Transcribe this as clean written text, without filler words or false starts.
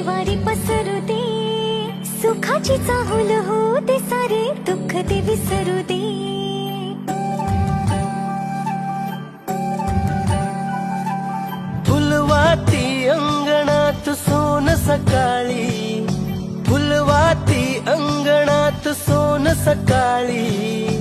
वारी पसरू दे, सुखाची चाहूल हो दे, सारे दुःख ते विसरू दे. फुलवाती अंगणात सोन सकाळी, फुलवाती अंगणात सोन सकाळी.